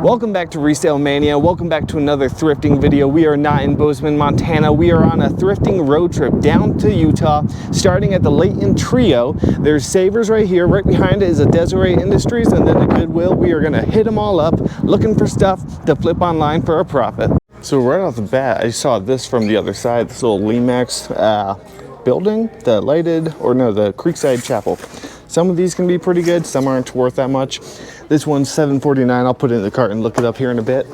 Welcome back to Resale Mania. Welcome back to another thrifting video. We are not in Bozeman, Montana. We are on a thrifting road trip down to Utah, starting at the Layton Trio. There's Savers right here. Right behind it is a Desiree Industries and then a Goodwill. We are gonna hit them all up, looking for stuff to flip online for a profit. So right off the bat, I saw this from the other side, this little Lemax building, the Creekside Chapel. Some of these can be pretty good, some aren't worth that much. This one's $7.49. I'll put it in the cart and look it up here in a bit.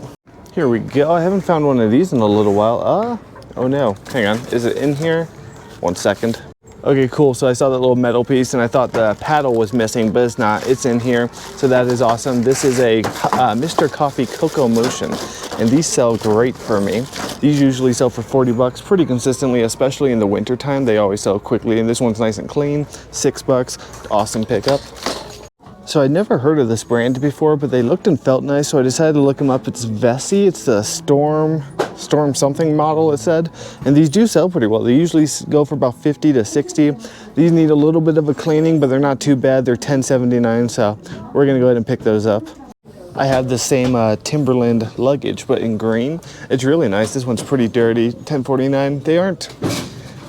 Here we go. I haven't found one of these in a little while. Oh no, hang on. Is it in here? 1 second. Okay, cool. So I saw that little metal piece and I thought the paddle was missing, but it's not. It's in here. So that is awesome. This is a Mr. Coffee Cocoa Motion, and these sell great for me. These usually sell for 40 bucks pretty consistently, especially in the winter time. They always sell quickly, and this one's nice and clean. 6 bucks. Awesome pickup. So I'd never heard of this brand before, but they looked and felt nice, so I decided to look them up. It's Vessi. It's the Storm something model, it said, and these do sell pretty well. They usually go for about 50 to 60. These need a little bit of a cleaning, but they're not too bad. They're $10.79, so we're gonna go ahead and pick those up. I have the same Timberland luggage, but in green. It's really nice. This one's pretty dirty. $10.49. They aren't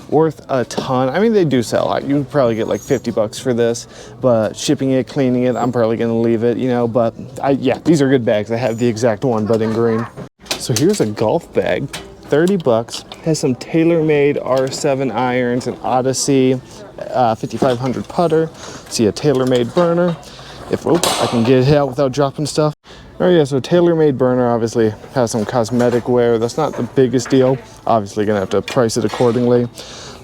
worth a ton. I mean, they do sell. You would probably get like 50 bucks for this, but shipping it, cleaning it, I'm probably gonna leave it, you know, but yeah, these are good bags. I have the exact one, but in green. So here's a golf bag, 30 bucks, has some tailor-made R7 irons, an Odyssey 5500 putter, see a tailor-made burner. If I can get it out without dropping stuff. Oh yeah, so tailor-made burner obviously has some cosmetic wear. That's not the biggest deal. Obviously gonna have to price it accordingly.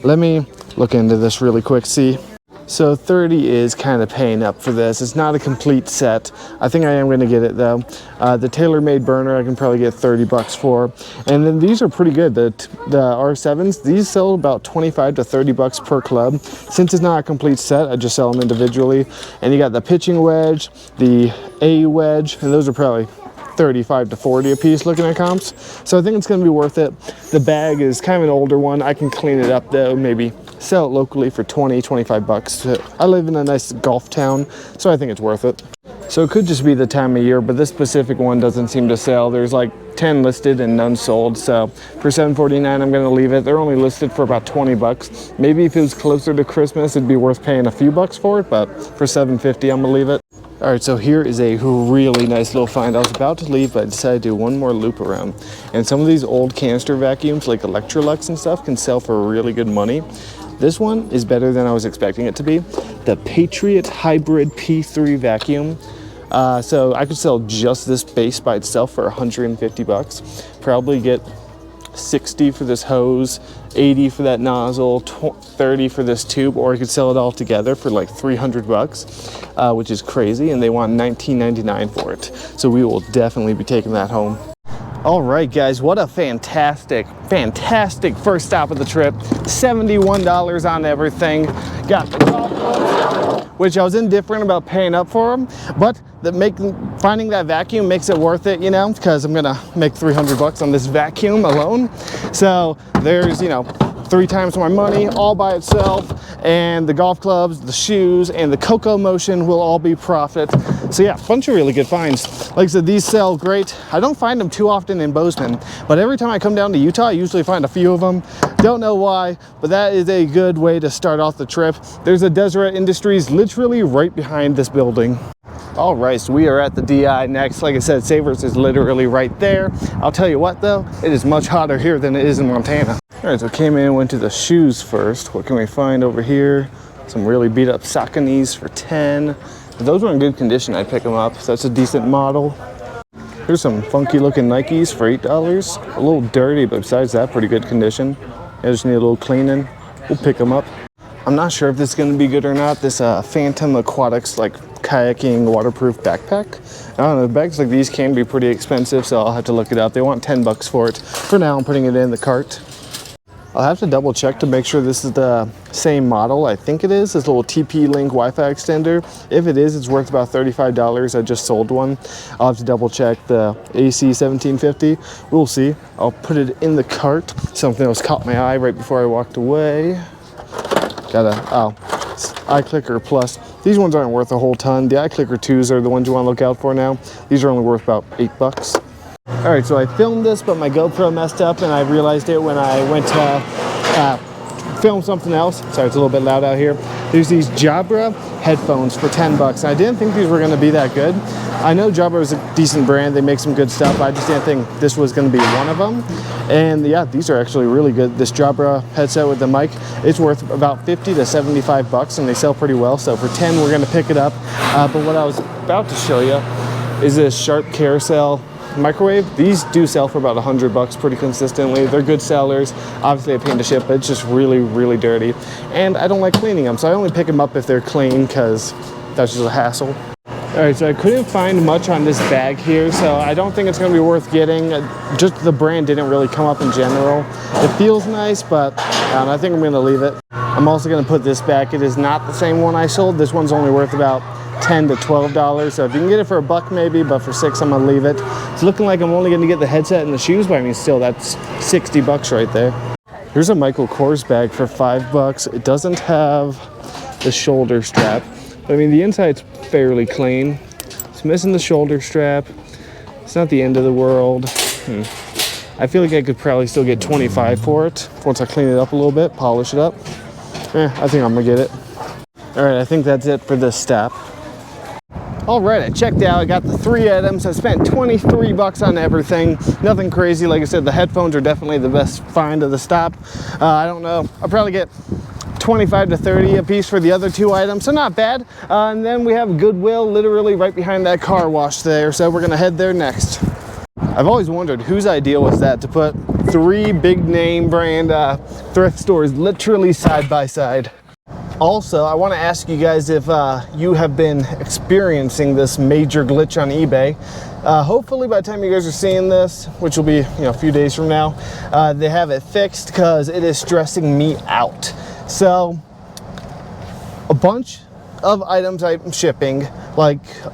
Let me look into this really quick, see. So 30 is kind of paying up for this. It's not a complete set. I think I am going to get it though. The tailor-made burner I can probably get 30 bucks for. And then these are pretty good. The R7s, these sell about 25 to 30 bucks per club. Since it's not a complete set, I just sell them individually. And you got the pitching wedge, the A wedge, and those are probably 35 to 40 a piece looking at comps. So I think it's going to be worth it. The bag is kind of an older one. I can clean it up though, maybe sell it locally for 20, 25 bucks. I live in a nice golf town, so I think it's worth it. So it could just be the time of year, but this specific one doesn't seem to sell. There's like 10 listed and none sold. So for $7.49, I'm going to leave it. They're only listed for about 20 bucks. Maybe if it was closer to Christmas, it'd be worth paying a few bucks for it, but for $7.50, I'm going to leave it. All right, so here is a really nice little find. I was about to leave, but I decided to do one more loop around. And some of these old canister vacuums, like Electrolux and stuff, can sell for really good money. This one is better than I was expecting it to be. The Patriot Hybrid P3 vacuum. So I could sell just this base by itself for 150 bucks. Probably get 60 for this hose, 80 for that nozzle, 30 for this tube, or I could sell it all together for like 300 bucks, which is crazy, and they want $19.99 for it. So we will definitely be taking that home. All right, guys, what a fantastic first stop of the trip. $71 on everything. Got the golf clubs, which I was indifferent about paying up for them, but finding that vacuum makes it worth it, you know, because I'm gonna make 300 bucks on this vacuum alone. So there's, you know, 3 times my money all by itself, and the golf clubs, the shoes, and the Cocoa Motion will all be profit. So yeah, a bunch of really good finds. Like I said, these sell great. I don't find them too often in Bozeman, but every time I come down to Utah, I usually find a few of them. Don't know why, but that is a good way to start off the trip. There's a Desiree Industries literally right behind this building. All right, so we are at the DI next. Like I said, Savers is literally right there. I'll tell you what though, it is much hotter here than it is in Montana. All right, so came in and went to the shoes first. What can we find over here? Some really beat up Sauconys for 10. If those were in good condition, I'd pick them up. So that's a decent model. Here's some funky looking Nikes for $8. A little dirty, but besides that, pretty good condition. I just need a little cleaning. We'll pick them up. I'm not sure if this is going to be good or not. This Phantom Aquatics, like kayaking waterproof backpack. I don't know, bags like these can be pretty expensive, so I'll have to look it up. They want 10 bucks for it. For now, I'm putting it in the cart. I'll have to double check to make sure this is the same model. I think it is, this little TP-Link Wi-Fi extender. If it is, it's worth about $35. I just sold one. I'll have to double check the AC 1750. We'll see. I'll put it in the cart. Something else caught my eye right before I walked away. Got a iClicker Plus These ones aren't worth a whole ton. The iClicker 2s are the ones you want to look out for now. These are only worth about $8. All right, so I filmed this, but my GoPro messed up, and I realized it when I went to film something else. Sorry, it's a little bit loud out here. There's these Jabra headphones for $10. And I didn't think these were going to be that good. I know Jabra is a decent brand. They make some good stuff. I just didn't think this was going to be one of them. And yeah, these are actually really good. This Jabra headset with the mic, it's worth about $50 to $75, and they sell pretty well. So for 10, we're going to pick it up. But what I was about to show you is this Sharp Carousel microwave. These do sell for about $100 pretty consistently. They're good sellers. Obviously, I pay to ship, but it's just really, really dirty. And I don't like cleaning them, so I only pick them up if they're clean because that's just a hassle. All right, so I couldn't find much on this bag here, so I don't think it's going to be worth getting. Just the brand didn't really come up in general. It feels nice, but I think I'm going to leave it. I'm also going to put this back. It is not the same one I sold. This one's only worth about $10 to $12, so if you can get it for $1 maybe, but for $6 I'm gonna leave it. It's looking like I'm only gonna get the headset and the shoes, but I mean still, that's $60 right there. Here's a Michael Kors bag for $5. It doesn't have the shoulder strap, but I mean the inside's fairly clean. It's missing the shoulder strap. It's not the end of the world. I feel like I could probably still get $25 for it once I clean it up a little bit, polish it up. I think I'm gonna get it. All right, I think that's it for this step. All right, I checked out. I got the 3 items. I spent $23 on everything. Nothing crazy. Like I said, the headphones are definitely the best find of the stop. I don't know. I'll probably get 25 to 30 a piece for the other 2 items, so not bad. And then we have Goodwill literally right behind that car wash there, so we're gonna head there next. I've always wondered whose idea was that to put 3 big name brand thrift stores literally side by side. Also, I want to ask you guys if you have been experiencing this major glitch on eBay. Hopefully by the time you guys are seeing this, which will be a few days from now, they have it fixed because it is stressing me out. So a bunch of items I'm shipping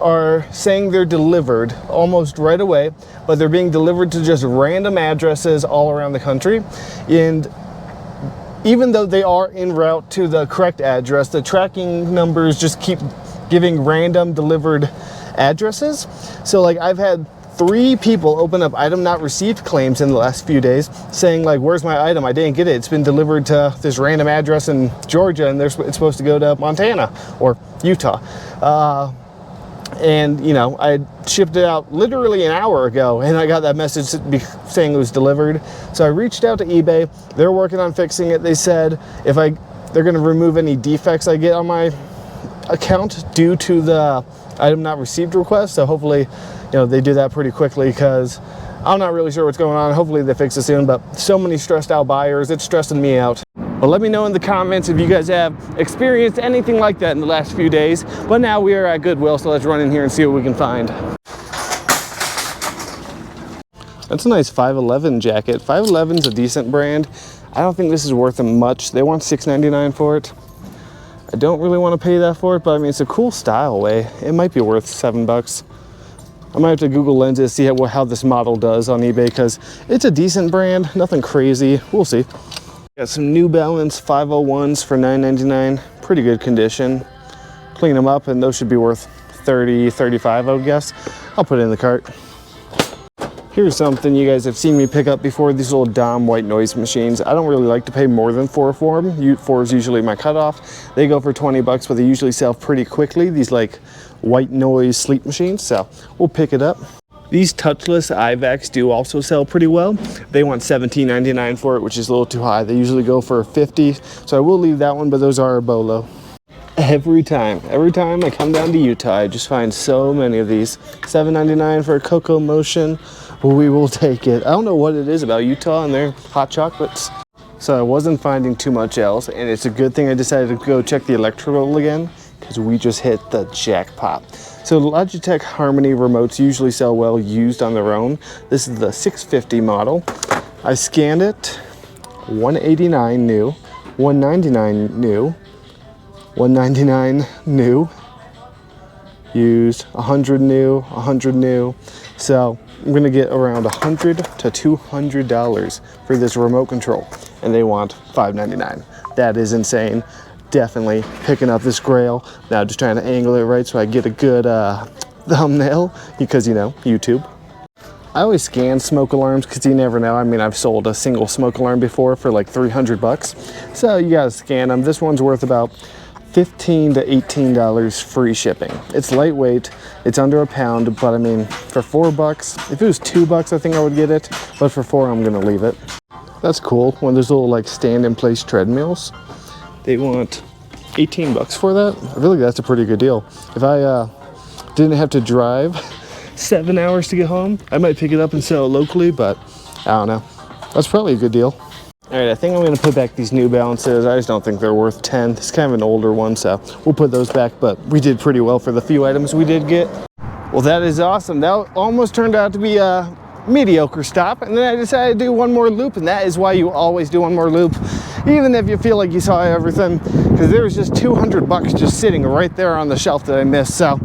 are saying they're delivered almost right away, but they're being delivered to just random addresses all around the country. And even though they are en route to the correct address, the tracking numbers just keep giving random delivered addresses. So I've had 3 people open up item not received claims in the last few days saying where's my item? I didn't get it. It's been delivered to this random address in Georgia and it's supposed to go to Montana or Utah. And I shipped it out literally an hour ago and I got that message saying it was delivered. So I reached out to eBay. They're working on fixing it. They said they're going to remove any defects I get on my account due to the item not received request. So hopefully they do that pretty quickly because I'm not really sure what's going on. Hopefully they fix it soon, but so many stressed out buyers, it's stressing me out. But let me know in the comments if you guys have experienced anything like that in the last few days. But now we are at Goodwill, so let's run in here and see what we can find. That's a nice 511 jacket. 511's a decent brand. I don't think this is worth them much. They want $6.99 for it. I don't really want to pay that for it, but I mean, it's a cool style way. It might be worth $7. I might have to Google lenses, see how this model does on eBay because it's a decent brand, nothing crazy. We'll see. Got some New Balance 501s for $9.99. Pretty good condition. Clean them up and those should be worth $30, $35, I would guess. I'll put it in the cart. Here's something you guys have seen me pick up before, these little Dom white noise machines. I don't really like to pay more than $4 for them. 4 is usually my cutoff. They go for $20, but they usually sell pretty quickly. These white noise sleep machines, so we'll pick it up. These touchless iVacs do also sell pretty well. They want $17.99 for it, which is a little too high. They usually go for $50, so I will leave that one, but those are a bolo. Every time I come down to Utah, I just find so many of these. $7.99 for a Cocoa Motion. We will take it. I don't know what it is about Utah and their hot chocolates. So I wasn't finding too much else, and it's a good thing I decided to go check the electrical again because we just hit the jackpot. So Logitech Harmony remotes usually sell well used on their own. This is the 650 model. I scanned it, $189 new, $199 new, $199 new, used, $100 new, $100 new. So I'm gonna get around $100 to $200 for this remote control, and they want $5.99. That is insane. definitely picking up this grail. Now just trying to angle it right so I get a good thumbnail, because, you know, YouTube. I always scan smoke alarms because you never know. I mean, I've sold a single smoke alarm before for like 300 bucks. So you gotta scan them. This one's worth about $15 to $18 free shipping. It's lightweight, it's under a pound, but I mean, for $4, if it was $2, I think I would get it, but for $4, I'm gonna leave it. That's cool. One of those little like stand-in-place treadmills. They want 18 bucks for that. I feel like that's a pretty good deal. If I didn't have to drive 7 hours to get home, I might pick it up and sell it locally, but I don't know. That's probably a good deal. All right, I think I'm gonna put back these New Balances. I just don't think they're worth 10. It's kind of an older one, so we'll put those back, but we did pretty well for the few items we did get. Well, that is awesome. That almost turned out to be a mediocre stop, and then I decided to do one more loop, and that is why you always do one more loop, even if you feel like you saw everything, because there was just 200 bucks just sitting right there on the shelf that I missed. So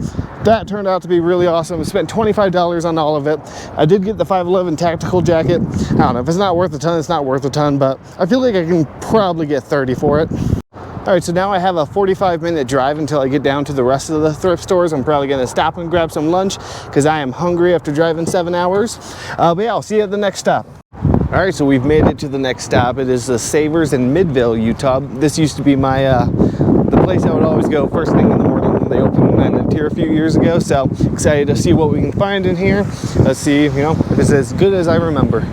that turned out to be really awesome. I spent $25 on all of it. I did get the 511 tactical jacket. I don't know, if it's not worth a ton, it's not worth a ton, but I feel like I can probably get 30 for it. All right, so now I have a 45-minute drive until I get down to the rest of the thrift stores. I'm probably gonna stop and grab some lunch because I am hungry after driving 7 hours. But yeah, I'll see you at the next stop. All right, so we've made it to the next stop. It is the Savers in Midvale, Utah. This used to be my the place I would always go first thing in the morning when they opened when I lived here a few years ago. So excited to see what we can find in here. Let's see, you know, if it's as good as I remember.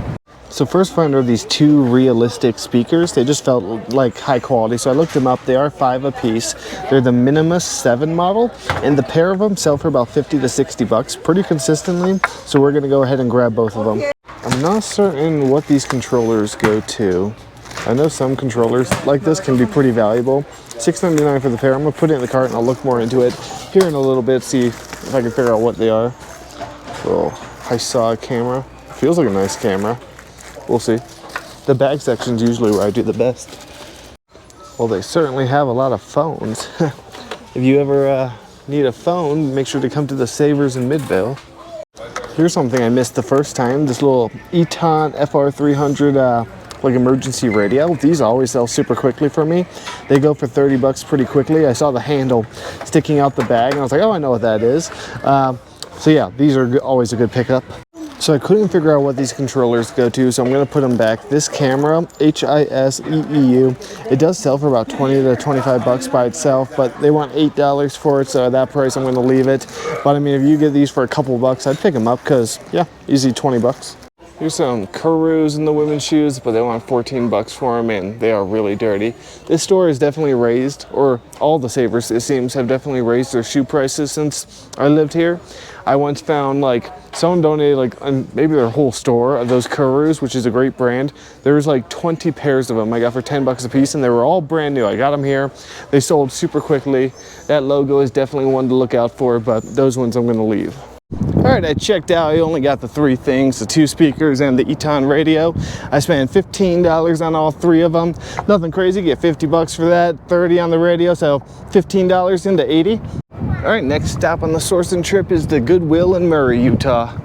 So first find are these two realistic speakers. They just felt like high quality, so I looked them up. They are $5 a piece. They're the Minimus 7 model, and the pair of them sell for about 50 to 60 bucks pretty consistently. So we're gonna go ahead and grab both of them. I'm not certain what these controllers go to. I know some controllers like this can be pretty valuable. $6.99 for the pair. I'm gonna put it in the cart and I'll look more into it here in a little bit, see if I can figure out what they are. Little HiSaw camera. Feels like a nice camera. We'll see. The bag section's usually where I do the best. Well, they certainly have a lot of phones. If you ever need a phone, make sure to come to the Savers in Midvale. Here's something I missed the first time. This little Eton FR300 like emergency radio. These always sell super quickly for me. They go for 30 bucks pretty quickly. I saw the handle sticking out the bag and I was like, oh, I know what that is. So yeah, these are always a good pickup. So I couldn't figure out what these controllers go to, so I'm gonna put them back. This camera, HISEEU, it does sell for about 20 to 25 bucks by itself, but they want $8 for it, so at that price I'm gonna leave it. But I mean, if you get these for a couple bucks, I'd pick them up, because yeah, easy 20 bucks. Here's some Kurus in the women's shoes, but they want 14 bucks for them, and they are really dirty. This store has definitely raised, or all the Savers, it seems, have definitely raised their shoe prices since I lived here. I once found like someone donated like maybe their whole store of those Kurus, which is a great brand. There was like 20 pairs of them I got for 10 bucks a piece, and they were all brand new. I got them here. They sold super quickly. That logo is definitely one to look out for, but those ones I'm gonna leave. All right, I checked out. I only got the 3 things, the 2 speakers and the Eton radio. I spent $15 on all 3 of them. Nothing crazy, get 50 bucks for that, 30 on the radio, so $15 into 80. All right, next stop on the sourcing trip is the Goodwill in Murray, Utah.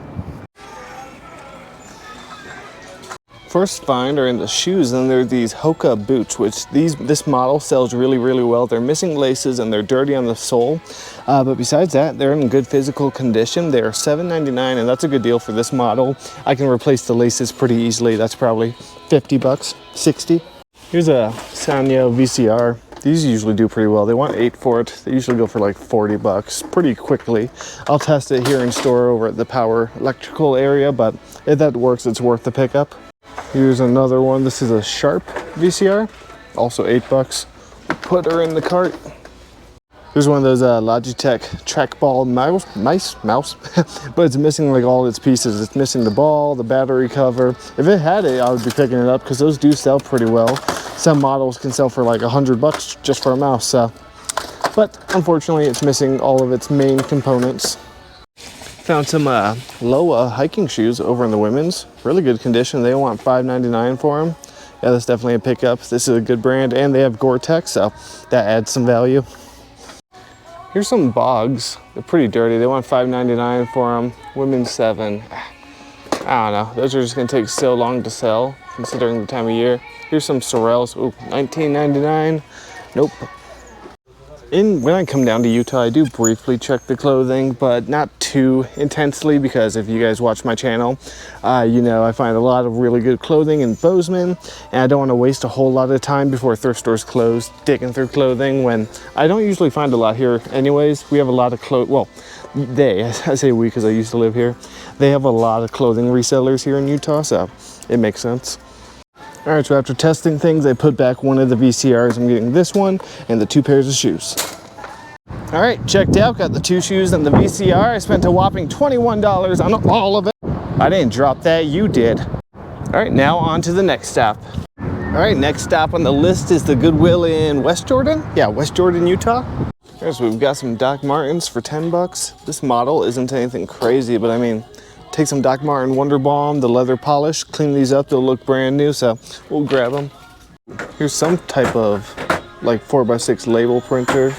First find are in the shoes, and they're these Hoka boots, which this model sells really, really well. They're missing laces and they're dirty on the sole, but besides that, they're in good physical condition. They're $7.99, and that's a good deal for this model. I can replace the laces pretty easily. That's probably 50 bucks, 60. Here's a Sanyo VCR. These usually do pretty well. They want 8 for it. They usually go for like 40 bucks pretty quickly. I'll test it here in store over at the power electrical area, but if that works, it's worth the pickup. Here's another one. This is a Sharp VCR, also 8 bucks. Put her in the cart. Here's one of those Logitech trackball mouse, but it's missing like all its pieces. It's missing the ball, the battery cover. If it had it, I would be picking it up because those do sell pretty well. Some models can sell for like 100 bucks just for a mouse. But unfortunately, it's missing all of its main components. Found some Loa hiking shoes over in the women's. Really good condition. They want $5.99 for them. Yeah, that's definitely a pickup. This is a good brand, and they have Gore-Tex, so that adds some value. Here's some Bogs. They're pretty dirty. They want $5.99 for them. Women's 7. I don't know. Those are just gonna take so long to sell, considering the time of year. Here's some Sorels. Ooh, $19.99. Nope. When I come down to Utah, I do briefly check the clothing, but not too intensely, because if you guys watch my channel, you know I find a lot of really good clothing in Bozeman, and I don't want to waste a whole lot of time before thrift stores close digging through clothing when I don't usually find a lot here anyways. We have a lot of well, I say we because I used to live here. They have a lot of clothing resellers here in Utah, so it makes sense. All right, so after testing things, I put back one of the VCRs. I'm getting this one and the 2 pairs of shoes. All right, checked out, got the 2 shoes and the VCR. I spent a whopping $21 on all of it. I didn't drop that, you did. All right, now on to the next stop. All right, next stop on the list is the Goodwill in West Jordan. Yeah, West Jordan, Utah. All right, so we've got some Doc Martens for 10 bucks. This model isn't anything crazy, but I mean, take some Doc Marten Wonder Balm, the leather polish, clean these up, they'll look brand new, so we'll grab them. Here's some type of like 4x6 label printer,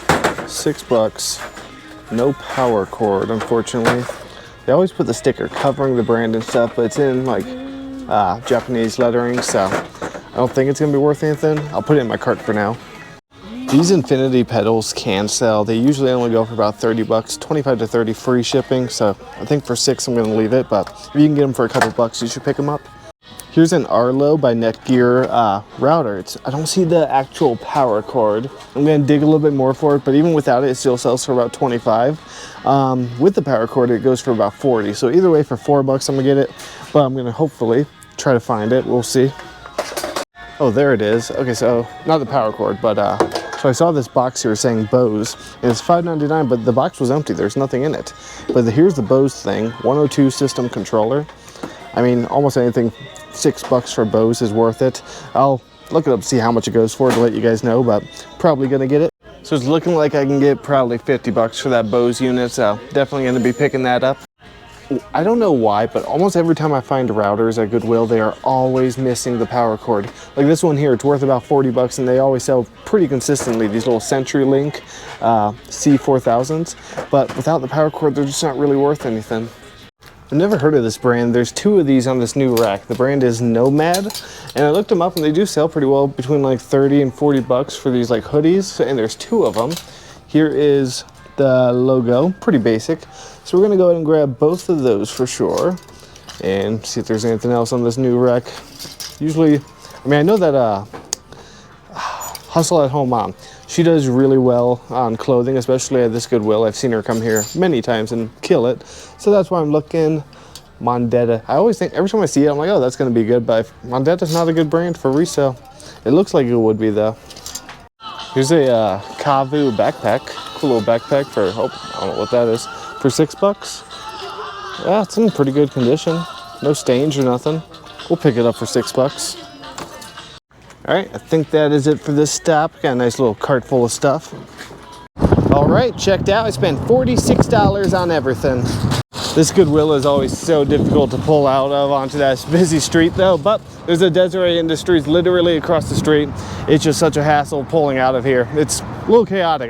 6 bucks. No power cord, unfortunately. They always put the sticker covering the brand and stuff, but it's in like Japanese lettering, so I don't think it's gonna be worth anything. I'll put it in my cart for now. These infinity pedals can sell. They usually only go for about 30 bucks, 25 to 30 free shipping. So I think for 6, I'm gonna leave it, but if you can get them for a couple bucks, you should pick them up. Here's an Arlo by Netgear router. I don't see the actual power cord. I'm gonna dig a little bit more for it, but even without it, it still sells for about 25. With the power cord, it goes for about 40. So either way, for 4 bucks, I'm gonna get it, but I'm gonna hopefully try to find it. We'll see. Oh, there it is. Okay, so not the power cord, but so I saw this box here saying Bose, and it's $5.99, but the box was empty. There's nothing in it. But here's the Bose thing, 102 system controller. I mean, almost anything 6 bucks for Bose is worth it. I'll look it up to see how much it goes for to let you guys know, but probably gonna get it. So it's looking like I can get probably 50 bucks for that Bose unit, so definitely gonna be picking that up. I don't know why, but almost every time I find routers at Goodwill, they are always missing the power cord. Like this one here, it's worth about 40 bucks, and they always sell pretty consistently these little CenturyLink C4000s, but without the power cord, they're just not really worth anything. I've never heard of this brand. There's 2 of these on this new rack. The brand is Nomad, and I looked them up, and they do sell pretty well, between like 30 and 40 bucks for these like hoodies, and there's 2 of them. Here is the logo, pretty basic. So we're gonna go ahead and grab both of those for sure and see if there's anything else on this new rack. Usually, I mean, I know that Hustle at Home Mom, she does really well on clothing, especially at this Goodwill. I've seen her come here many times and kill it. So that's why I'm looking. Mondetta. I always think, every time I see it, I'm like, oh, that's gonna be good, but Mondetta's not a good brand for resale. It looks like it would be though. Here's a Kavu backpack. Cool little backpack for, I don't know what that is, for 6 bucks. Yeah, it's in pretty good condition. No stains or nothing. We'll pick it up for 6 bucks. All right, I think that is it for this stop. Got a nice little cart full of stuff. All right, checked out. I spent $46 on everything. This Goodwill is always so difficult to pull out of onto that busy street though, but there's a Desiree Industries literally across the street. It's just such a hassle pulling out of here. It's a little chaotic.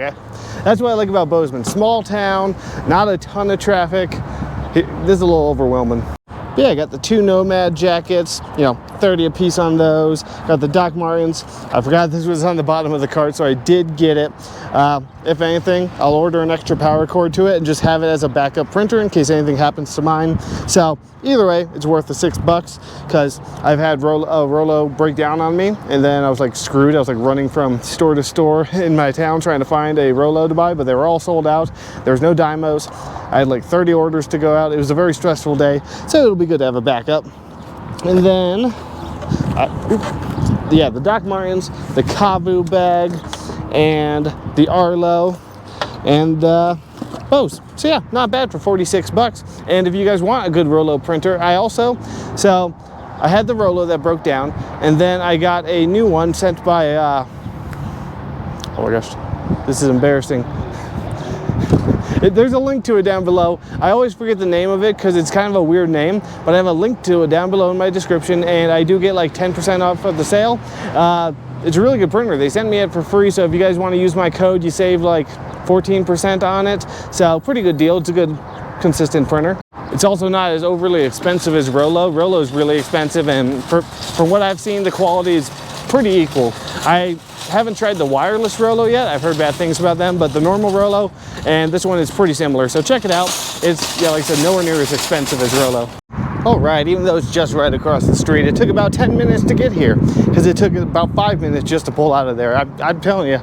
That's what I like about Bozeman. Small town, not a ton of traffic. This is a little overwhelming. But yeah, I got the 2 Nomad jackets, you know, 30 a piece on those. Got the Doc Martens. I forgot this was on the bottom of the cart, so I did get it. If anything, I'll order an extra power cord to it and just have it as a backup printer in case anything happens to mine. So either way, it's worth the 6 bucks because I've had Rolo break down on me, and then I was like screwed. I was like running from store to store in my town trying to find a Rolo to buy, but they were all sold out. There was no Dymos. I had like 30 orders to go out. It was a very stressful day, so it'll be good to have a backup. And then, yeah, the Doc Martens, the Kavu bag, and the Arlo, and Bose. So yeah, not bad for 46 bucks. And if you guys want a good Rolo printer, I had the Rolo that broke down, and then I got a new one sent by, oh my gosh, this is embarrassing. There's a link to it down below. I always forget the name of it because it's kind of a weird name, but I have a link to it down below in my description, and I do get like 10% off of the sale. It's a really good printer. They sent me it for free, so if you guys want to use my code, you save like 14% on it. So pretty good deal. It's a good, consistent printer. It's also not as overly expensive as Rolo. Rolo is really expensive, and for what I've seen, the quality is pretty equal. I haven't tried the wireless Rolo yet. I've heard bad things about them, but the normal Rolo and this one is pretty similar. So check it out. It's, yeah, like I said, nowhere near as expensive as Rolo. All right, even though it's just right across the street, it took about 10 minutes to get here because it took about 5 minutes just to pull out of there. I'm telling you,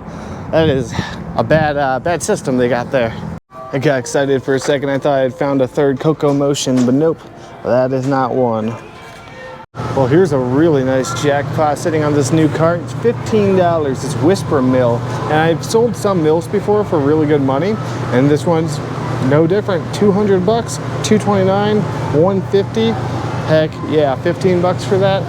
that is a bad system they got there. I got excited for a second. I thought I had found a third Coco Motion, but nope, that is not one. Well, here's a really nice Jackpot sitting on this new cart. It's $15. It's Whisper Mill, and I've sold some mills before for really good money, and this one's no different. 200 bucks, 229, 150. Heck yeah, 15 bucks for that.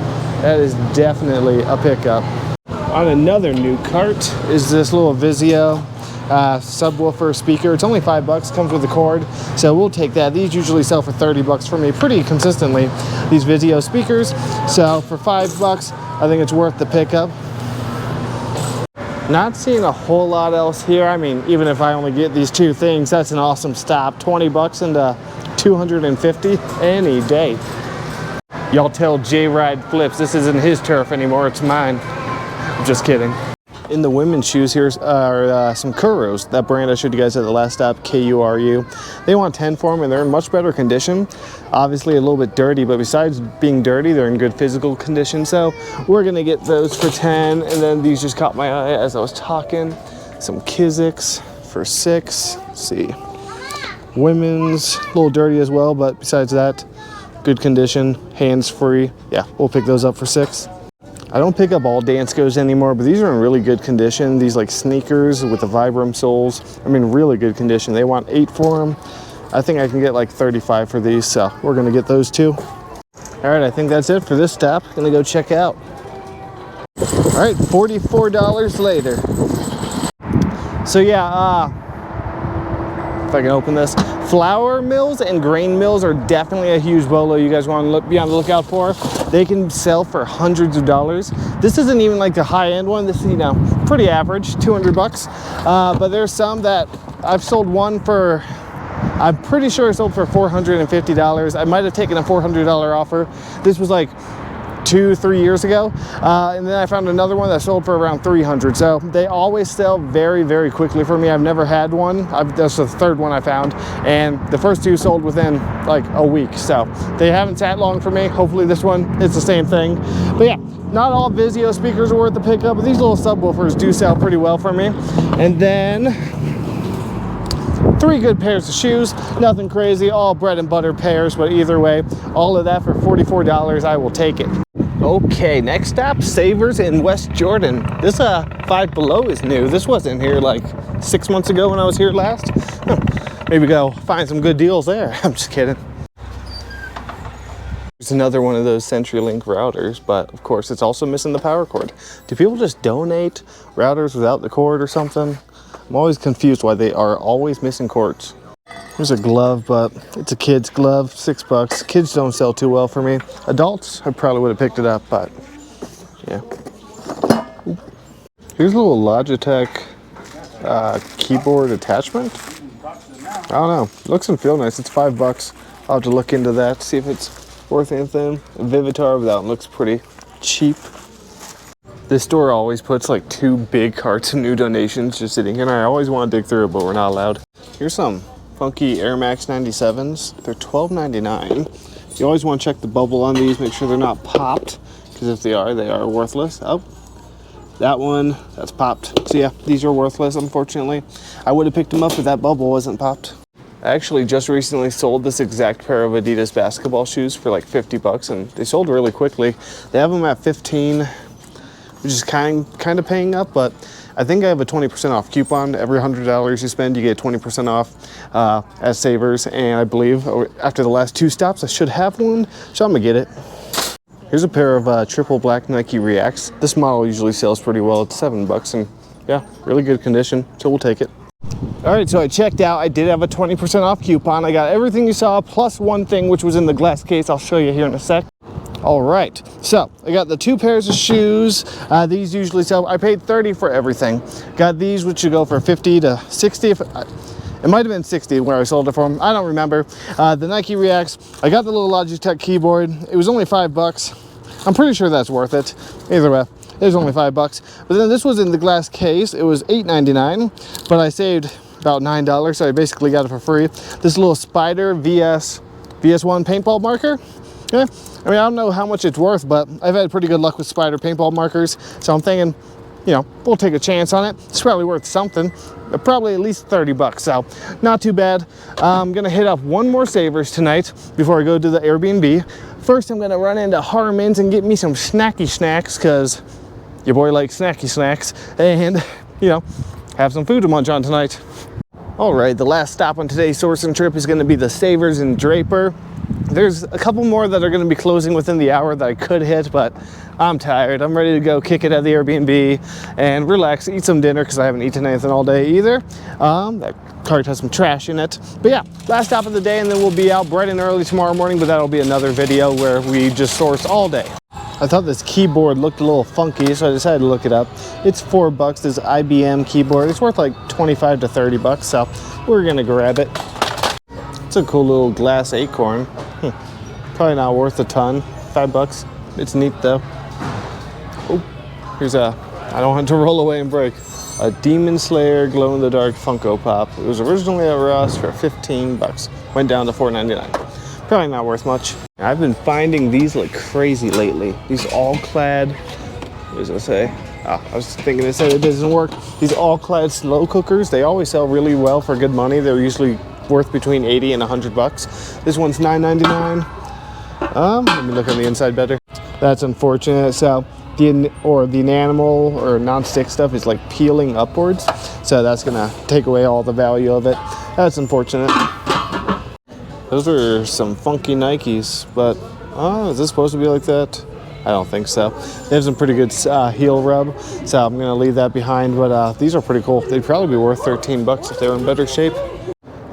That is definitely a pickup. On another new cart is this little Vizio subwoofer speaker. It's only 5 bucks, comes with a cord, so we'll take that. These usually sell for 30 bucks for me pretty consistently, these Vizio speakers. So for 5 bucks, I think it's worth the pickup. Not seeing a whole lot else here. I mean, even if I only get these two things, that's an awesome stop. 20 bucks into 250 any day. Y'all tell J-Ride Flips this isn't his turf anymore, it's mine. I'm just kidding. In the women's shoes, here are some Kuros. That brand I showed you guys at the last stop, K-U-R-U. They want 10 for them, and they're in much better condition. Obviously a little bit dirty, but besides being dirty, they're in good physical condition. So we're gonna get those for 10, and then these just caught my eye as I was talking. Some Kizik's for 6. Let's see. Women's, a little dirty as well, but besides that, good condition, hands-free. Yeah, we'll pick those up for 6. I don't pick up all Danskos anymore, but these are in really good condition. These like sneakers with the Vibram soles. I mean, really good condition. They want 8 for them. I think I can get like 35 for these, so we're gonna get those too. All right, I think that's it for this stop. Gonna go check out. All right, $44 later. So yeah, if I can open this. Flour mills and grain mills are definitely a huge bolo you guys want to be on the lookout for. They can sell for hundreds of dollars. This isn't even like the high-end one. This is, you know, pretty average, 200 bucks. But there's some that I've sold one for, I'm pretty sure I sold for $450. I might have taken a $400 offer. This was like 2-3 years ago, and then I found another one that sold for around 300. So they always sell very, very quickly for me. I've never had one. That's the third one I found, and the first 2 sold within like a week. So they haven't sat long for me. Hopefully this one, it's the same thing. But yeah, not all Vizio speakers are worth the pickup, but these little subwoofers do sell pretty well for me. And then 3 good pairs of shoes, nothing crazy, all bread and butter pairs, but either way, all of that for $44, I will take it. Okay, next stop, Savers in West Jordan. This Five Below is new. This wasn't here like 6 months ago when I was here last. Maybe go find some good deals there. I'm just kidding. It's another one of those CenturyLink routers, but of course it's also missing the power cord. Do people just donate routers without the cord or something? I'm always confused why they are always missing cords. Here's a glove, but it's a kid's glove, 6 bucks. Kids don't sell too well for me. Adults, I probably would have picked it up, but yeah. Here's a little Logitech keyboard attachment. I don't know, looks and feel nice. It's 5 bucks. I'll have to look into that, see if it's worth anything. Vivitar, but that one looks pretty cheap. This store always puts like 2 big carts of new donations just sitting here, and I always want to dig through it, but we're not allowed. Here's some funky Air Max 97s. They're $12.99. You always want to check the bubble on these, make sure they're not popped, because if they are worthless. Oh, that one, that's popped. So yeah, these are worthless, unfortunately. I would have picked them up if that bubble wasn't popped. I actually just recently sold this exact pair of Adidas basketball shoes for like 50 bucks, and they sold really quickly. They have them at 15, which is kind of paying up, but I think I have a 20% off coupon. Every $100 you spend, you get 20% off as Savers, and I believe after the last 2 stops, I should have one, so I'm gonna get it. Here's a pair of triple black Nike Reacts. This model usually sells pretty well. It's 7 bucks, and yeah, really good condition, so we'll take it. All right, so I checked out. I did have a 20% off coupon. I got everything you saw, plus one thing, which was in the glass case. I'll show you here in a sec. All right, so I got the 2 pairs of shoes. These usually sell, I paid 30 for everything. Got these, which should go for 50 to 60. It might have been 60 where I sold it for them. I don't remember. The Nike Reacts, I got the little Logitech keyboard. It was only 5 bucks. I'm pretty sure that's worth it. Either way, It was only $5. But then this was in the glass case. It was $8.99, but I saved about $9, so I basically got it for free. This little Spider VS1 paintball marker. Yeah, I mean, I don't know how much it's worth, but I've had pretty good luck with Spider paintball markers, so I'm thinking, you know, we'll take a chance on it. It's probably worth something, probably at least $30, so not too bad. I'm gonna hit up one more Savers tonight before I go to the Airbnb. First, I'm gonna run into Harmon's and get me some snacky snacks, because your boy likes snacky snacks, and, you know, have some food to munch on tonight. All right, the last stop on today's sourcing trip is gonna be the Savers in Draper. There's a couple more that are going to be closing within the hour that I could hit, but I'm tired. I'm ready to go kick it at the Airbnb and relax, eat some dinner, because I haven't eaten anything all day either. That cart has some trash in it. But yeah, last stop of the day, and then we'll be out bright and early tomorrow morning, but that'll be another video where we just source all day. I thought this keyboard looked a little funky, so I decided to look it up. It's $4, this IBM keyboard. It's worth like 25 to $30, so we're going to grab it. It's a cool little glass acorn. Probably not worth a ton. $5. It's neat though. Oh, here's a, I don't want it to roll away and break. A Demon Slayer glow-in-the-dark Funko Pop. It was originally at Ross for $15. Went down to $4.99. Probably not worth much. I've been finding these like crazy lately. These all-clad, what does it say? Oh, I was thinking it said it doesn't work. These all-clad slow cookers, they always sell really well for good money. They're usually worth between $80 and $100. This one's $9.99. Let me look on the inside better. That's unfortunate. So the enamel or non-stick stuff is like peeling upwards, so that's gonna take away all the value of it. That's unfortunate. Those are some funky Nikes, but is this supposed to be like that? I don't think so. They have some pretty good heel rub, so I'm gonna leave that behind, but these are pretty cool. They'd probably be worth $13 if they were in better shape.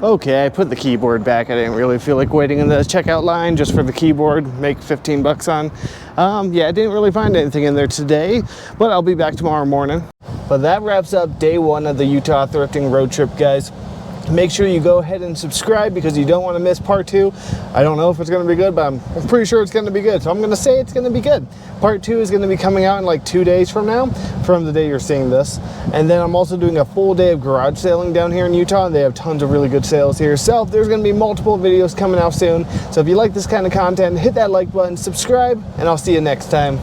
Okay, I put the keyboard back. I didn't really feel like waiting in the checkout line just for the keyboard, make $15 on. Yeah, I didn't really find anything in there today, but I'll be back tomorrow morning. But that wraps up day one of the Utah thrifting road trip, guys. Make sure you go ahead and subscribe because you don't want to miss part 2. I don't know if it's going to be good, but I'm pretty sure it's going to be good. So I'm going to say it's going to be good. Part 2 is going to be coming out in like 2 days from now, from the day you're seeing this. And then I'm also doing a full day of garage sailing down here in Utah. They have tons of really good sales here. So there's going to be multiple videos coming out soon. So if you like this kind of content, hit that like button, subscribe, and I'll see you next time.